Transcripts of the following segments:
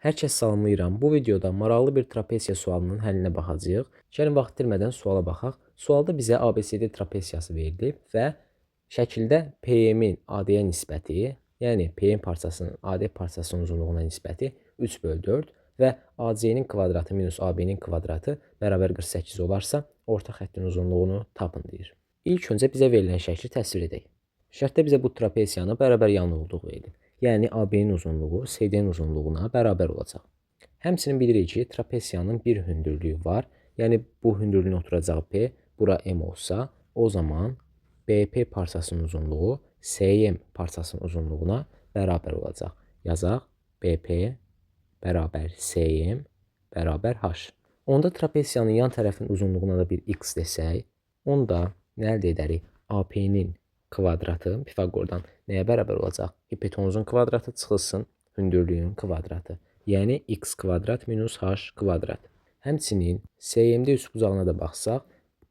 Hər kəs salamlayıram. Bu videoda maraqlı bir trapesiya sualının həllinə baxacağıq. Gəlin vaxt itirmədən suala baxaq. Sualda bizə ABCD trapesiyası verilib və şəkildə PM-in AD-yə nisbəti, yəni PM parçasının AD parçasının uzunluğuna nisbəti 3/4 və AC-nin kvadratı minus AB-nin kvadratı bərabər 48 olarsa, orta xəttin uzunluğunu tapın deyir. İlk öncə bizə verilən şəkli təsvir edək. Şərtdə bizə bu trapesiyanın bərabər yanı olduğu verilib. Yəni AB-nin uzunluğu CD-nin uzunluğuna bərabər olacaq. Həmçinin bilirik ki, trapesiyanın bir hündürlüyü var. Yəni bu hündürlüyün oturacağı P, bura M olsa, o zaman BP parçasının uzunluğu SM parçasının uzunluğuna bərabər olacaq. Yazaq BP bərabər SM bərabər H. Onda trapesiyanın yan tərəfinin uzunluğuna da bir X desək, onda nə əldə edərik? AP-nin kvadratı Pifaqordan nəyə bərabər olacaq? Hipotenuzun kvadratı çıxılsın hündürlüyün kvadratı. Yəni x kvadrat minus h kvadrat. Həmçinin SM-də üçbucağına da baxsaq,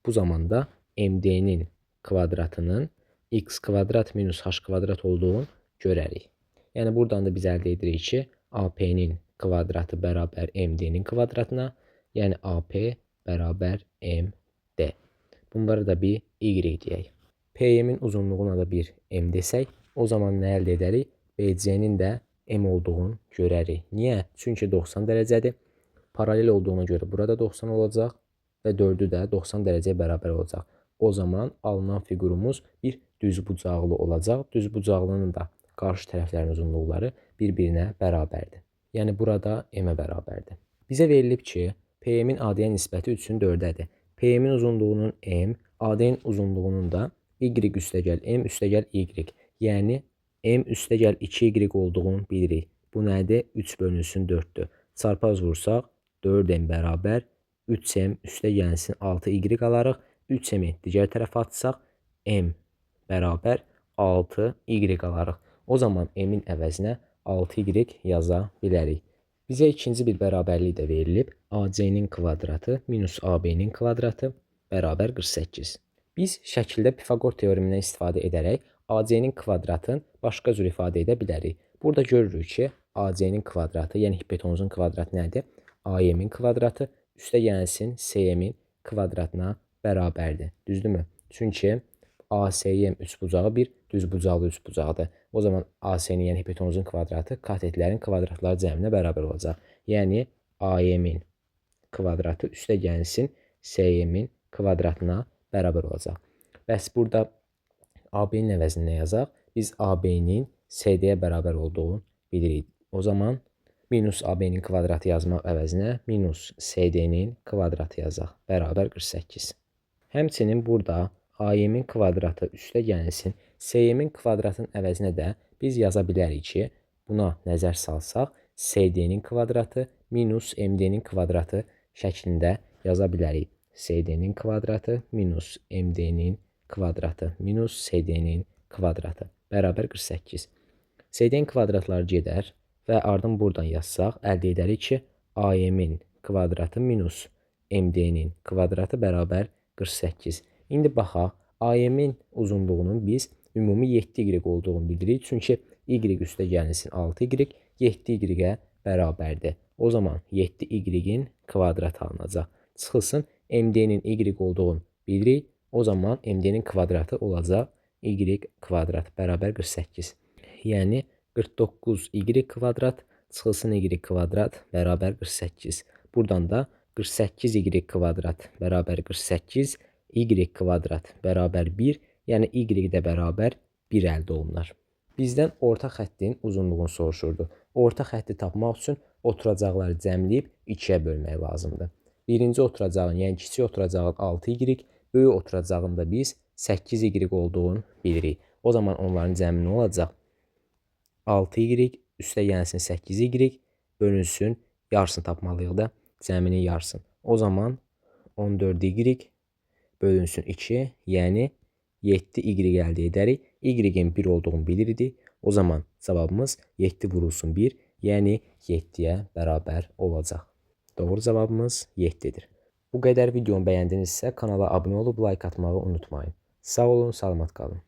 bu zamanda MD-nin kvadratının x kvadrat minus h kvadrat olduğunu görərik. Yəni buradan da biz əldə edirik ki, AP-nin kvadratı bərabər MD-nin kvadratına, yəni AP bərabər MD. Bunları da bir y deyək. PM-in uzunluğuna da bir M desək, o zaman nə əldə edərik? BC-nin də M olduğunu görərik. Niyə? Çünki 90 dərəcədir. Paralel olduğuna görə burada 90 olacaq və 4-ü də 90 dərəcəyə bərabər olacaq. O zaman alınan fiqurumuz bir düzbucaqlı olacaq. Düzbucaqlının da qarşı tərəflərin uzunluqları bir-birinə bərabərdir. Yəni burada M-ə bərabərdir. Bizə verilib ki, PM-in AD-yə nisbəti 3/4-dədir. PM-in uzunluğunun M, AD-nin uzunluğunun da y üstəgəl M üstəgəl y. Yəni M üstəgəl 2y olduğunu bilirik. Bu nədir? 3/4-dür. Çarpaz vursaq 4m bərabər 3m üstəgəlsin 6y alarıq. 3m'i digər tərəfə atsaq m bərabər 6y alarıq. O zaman m-in əvəzinə 6y yaza bilərik. Bizə ikinci bir bərabərlik də verilib. AC-nin kvadratı minus AB-nin kvadratı bərabər 48. Biz şəkildə Pifaqor teoremindən istifadə edərək AC-nin kvadratını başqa cür ifadə edə bilərik. Burada görürük ki, AC-nin kvadratı, yəni hipotenuzun kvadratı nədir? AM-in kvadratı üstəgəlsin SM-in kvadratına bərabərdir. Düzdürmü? Çünki ASM üçbucağı bir düzbucaqlı üçbucaqdır. O zaman AC-nin, yəni hipotenuzun kvadratı katetlərin kvadratları cəminə bərabər olacaq. Yəni AM-in kvadratı üstəgəlsin SM-in kvadratına bərabər olacaq. Bəs burada AB-nin əvəzinə yazaq. Biz AB-nin CD-yə bərabər olduğunu bilirik. O zaman minus AB-nin kvadratı yazmaq əvəzinə minus CD-nin kvadratı yazaq. Bərabər 48. Həmçinin burada AM-in kvadratı üstəgəlsin SM-in kvadratının əvəzinə də biz yaza bilərik ki, buna nəzər salsaq CD-nin kvadratı minus MD-nin kvadratı şəklində yaza bilərik. CD-nin kvadratı minus MD-nin kvadratı minus CD-nin kvadratı bərabər 48. CD-nin kvadratları gedər və ardın buradan yazsaq, əldə edərik ki, AM-in kvadratı minus MD-nin kvadratı bərabər 48. İndi baxaq, AM-in uzunluğunun biz ümumi 7y olduğunu bilirik. Çünki y üstəgəlsin 6y, 7y-ə bərabərdir. O zaman 7y-in kvadratı alınacaq. Çıxılsın MD-nin y olduğunu bilirik. O zaman MD-nin kvadratı olacaq y kvadrat bərabər 48. Yəni 49y kvadrat çıxılsın y kvadrat bərabər 48. Buradan da 48y kvadrat bərabər 48, y kvadrat bərabər 1, yəni y də bərabər 1 əldə olunar. Bizdən orta xəttin uzunluğunu soruşurdu. Orta xətti tapmaq üçün oturacaqları cəmləyib 2-yə bölmək lazımdır. Birinci oturacağın, yəni kiçik oturacağın 6y, böyük oturacağın da biz 8y olduğunu bilirik. O zaman onların cəmi nə olacaq? 6y üstəgəlsin 8y bölünsün, yarısını tapmalıyıq da, cəminin yarısını. O zaman 14y bölünsün 2, yəni 7y əldə edərik. Y-in 1 olduğunu bilirdik. O zaman cavabımız 7 vurulsun 1, yəni 7-yə bərabər olacaq. Doğru cavabımız 7-dir. Bu qədər videonu bəyəndinizsə kanala abunə olub like atmağı unutmayın. Sağ olun, salamat qalın.